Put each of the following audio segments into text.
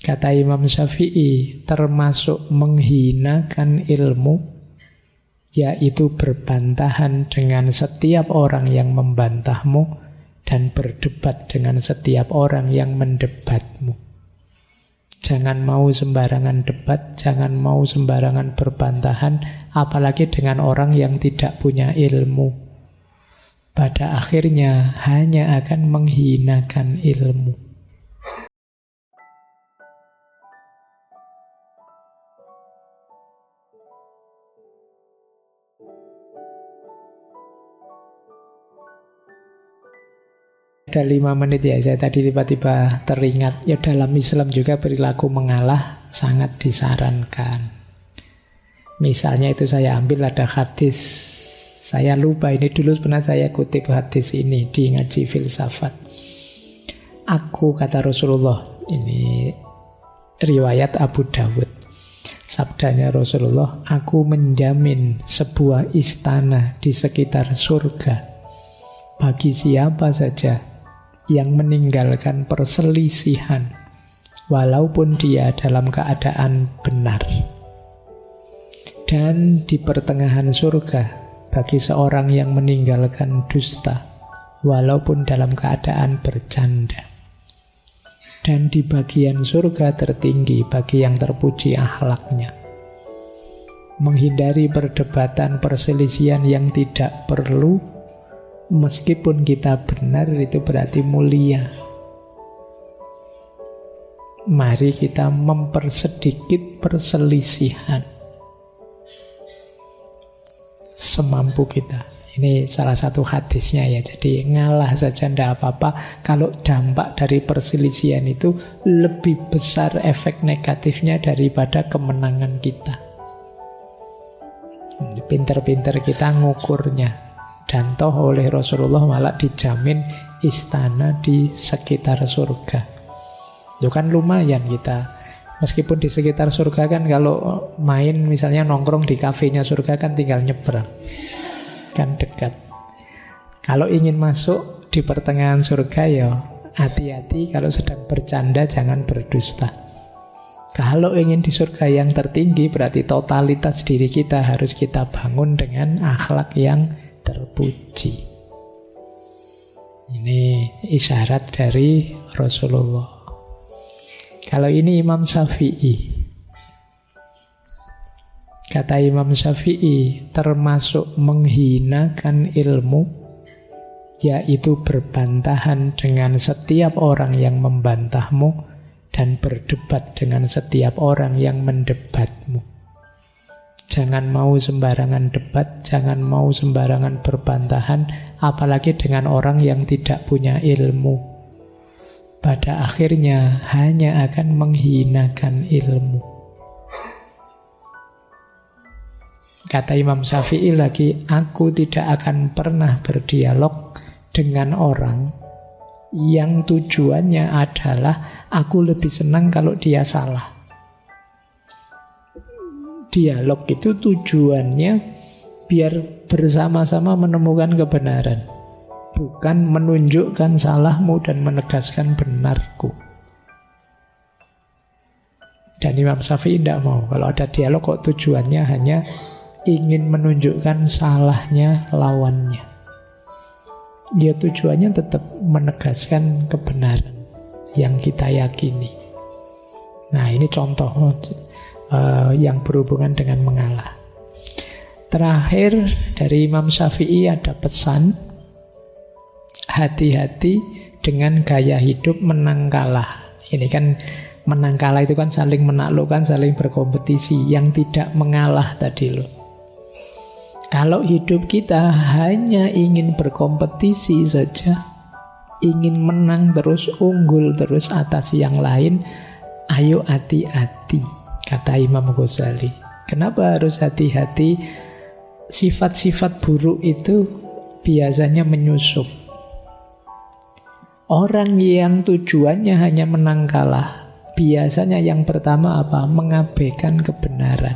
Kata Imam Syafi'i, termasuk menghinakan ilmu, yaitu berbantahan dengan setiap orang yang membantahmu dan berdebat dengan setiap orang yang mendebatmu. Jangan mau sembarangan debat, jangan mau sembarangan berbantahan, apalagi dengan orang yang tidak punya ilmu. Pada akhirnya hanya akan menghinakan ilmu. Ada 5 menit ya, saya tadi tiba-tiba teringat, ya dalam Islam juga perilaku mengalah sangat disarankan. Misalnya itu saya ambil ada hadis, saya lupa ini dulu pernah saya kutip hadis ini di ngaji filsafat. Aku, kata Rasulullah, ini riwayat Abu Dawud, sabdanya Rasulullah, aku menjamin sebuah istana di sekitar surga bagi siapa saja yang meninggalkan perselisihan walaupun dia dalam keadaan benar. Dan di pertengahan surga bagi seorang yang meninggalkan dusta walaupun dalam keadaan bercanda. Dan di bagian surga tertinggi bagi yang terpuji akhlaknya. Menghindari perdebatan perselisihan yang tidak perlu. Meskipun kita benar, itu berarti mulia. Mari kita mempersedikit perselisihan semampu kita. Ini salah satu hadisnya ya. Jadi ngalah saja tidak apa-apa kalau dampak dari perselisihan itu lebih besar efek negatifnya daripada kemenangan kita. Pinter-pinter kita ngukurnya. Dan toh oleh Rasulullah malah dijamin istana di sekitar surga. Itu kan lumayan kita. Meskipun di sekitar surga kan kalau main misalnya nongkrong di kafenya surga kan tinggal nyebrang. Kan dekat. Kalau ingin masuk di pertengahan surga ya hati-hati, kalau sedang bercanda jangan berdusta. Kalau ingin di surga yang tertinggi berarti totalitas diri kita harus kita bangun dengan akhlak yang terpuji. Ini isyarat dari Rasulullah. Kalau ini Imam Syafi'i. Kata Imam Syafi'i, termasuk menghinakan ilmu, yaitu berbantahan dengan setiap orang yang membantahmu dan berdebat dengan setiap orang yang mendebatmu. Jangan mau sembarangan debat, jangan mau sembarangan berbantahan, apalagi dengan orang yang tidak punya ilmu. Pada akhirnya hanya akan menghinakan ilmu. Kata Imam Syafi'i lagi, aku tidak akan pernah berdialog dengan orang yang tujuannya adalah aku lebih senang kalau dia salah. Dialog itu tujuannya biar bersama-sama menemukan kebenaran, bukan menunjukkan salahmu dan menegaskan benarku. Dan Imam Syafi'i tidak mau. Kalau ada dialog kok tujuannya hanya ingin menunjukkan salahnya lawannya. Dia tujuannya tetap menegaskan kebenaran yang kita yakini. Nah, ini contoh yang berhubungan dengan mengalah. Terakhir dari Imam Syafi'i ada pesan, hati-hati dengan gaya hidup menang kalah. Ini kan menang kalah itu kan saling menaklukkan, saling berkompetisi. Yang tidak mengalah tadi loh. Kalau hidup kita hanya ingin berkompetisi saja, ingin menang terus, unggul terus atas yang lain, ayo hati-hati. Kata Imam Ghazali, kenapa harus hati-hati? Sifat-sifat buruk itu biasanya menyusup. Orang yang tujuannya hanya menang kalah, biasanya yang pertama apa? Mengabaikan kebenaran.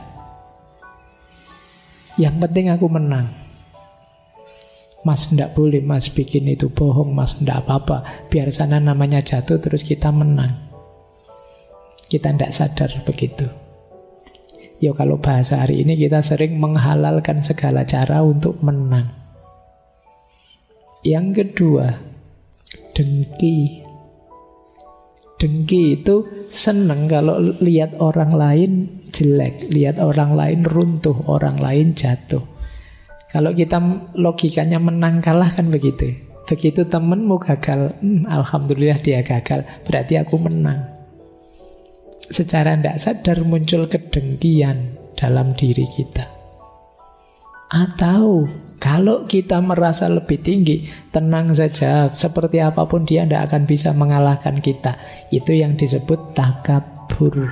Yang penting aku menang. Mas tidak boleh mas bikin itu bohong, mas tidak apa-apa. Biar sana namanya jatuh terus kita menang. Kita tidak sadar begitu. Ya kalau bahasa hari ini kita sering menghalalkan segala cara untuk menang. Yang kedua, dengki. Dengki itu seneng kalau lihat orang lain jelek, lihat orang lain runtuh, orang lain jatuh. Kalau kita logikanya menang kalah kan begitu. Begitu temenmu gagal, alhamdulillah dia gagal, berarti aku menang. Secara tidak sadar muncul kedengkian dalam diri kita. Atau kalau kita merasa lebih tinggi, tenang saja, seperti apapun dia tidak akan bisa mengalahkan kita. Itu yang disebut takabur,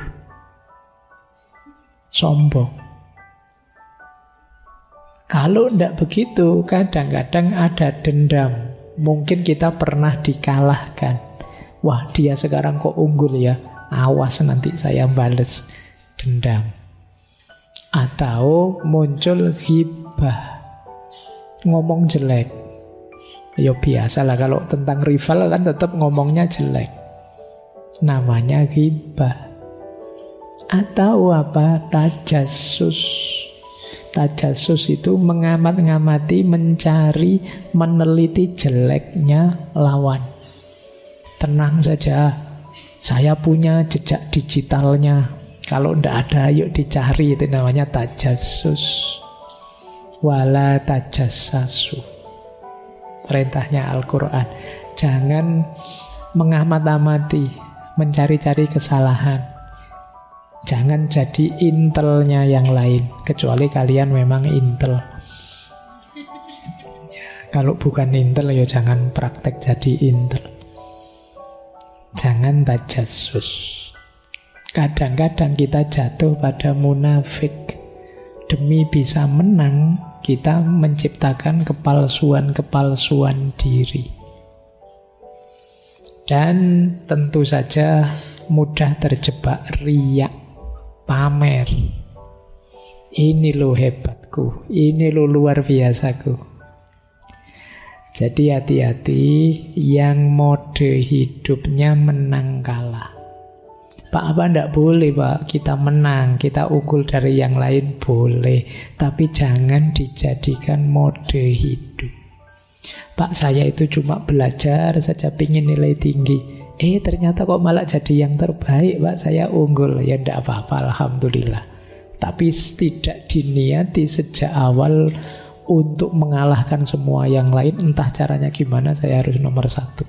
sombong. Kalau tidak begitu, kadang-kadang ada dendam. Mungkin kita pernah dikalahkan. Wah, dia sekarang kok unggul ya, awas nanti saya bales, dendam. Atau muncul ghibah, ngomong jelek. Ya biasalah kalau tentang rival kan tetap ngomongnya jelek, namanya ghibah. Atau apa? Tajassus. Tajassus itu mengamat-ngamati, mencari, meneliti jeleknya lawan. Tenang saja, saya punya jejak digitalnya. Kalau ndak ada, yuk dicari. Itu namanya tajassus. Wala tajassasu. Perintahnya Al-Quran. Jangan mengamat-amati, mencari-cari kesalahan. Jangan jadi intelnya yang lain, kecuali kalian memang intel. Ya, kalau bukan intel, ya jangan praktek jadi intel. Jangan tajassus. Kadang-kadang kita jatuh pada munafik. Demi bisa menang, kita menciptakan kepalsuan-kepalsuan diri. Dan tentu saja mudah terjebak riya, pamer. Ini lo hebatku, ini lo luar biasaku. Jadi hati-hati yang mode hidupnya menang kalah. Pak, apa enggak boleh Pak kita menang, kita unggul dari yang lain? Boleh, tapi jangan dijadikan mode hidup. Pak, saya itu cuma belajar saja, pingin nilai tinggi. Ternyata kok malah jadi yang terbaik Pak, saya unggul. Ya enggak apa-apa, alhamdulillah. Tapi tidak diniati sejak awal untuk mengalahkan semua yang lain. Entah caranya gimana, saya harus nomor 1.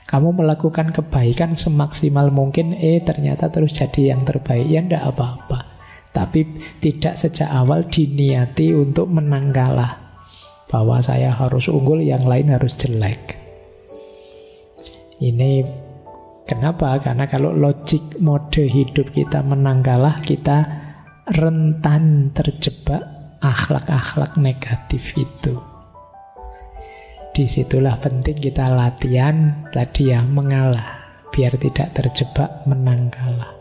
Kamu melakukan kebaikan semaksimal mungkin, ternyata terus jadi yang terbaik. Ya enggak apa-apa. Tapi tidak sejak awal diniati untuk menang kalah, bahwa saya harus unggul, yang lain harus jelek. Ini kenapa? Karena kalau logik mode hidup kita menang kalah, kita rentan terjebak akhlak-akhlak negatif itu. Disitulah penting kita latihan tadi ya, mengalah, biar tidak terjebak menang kalah.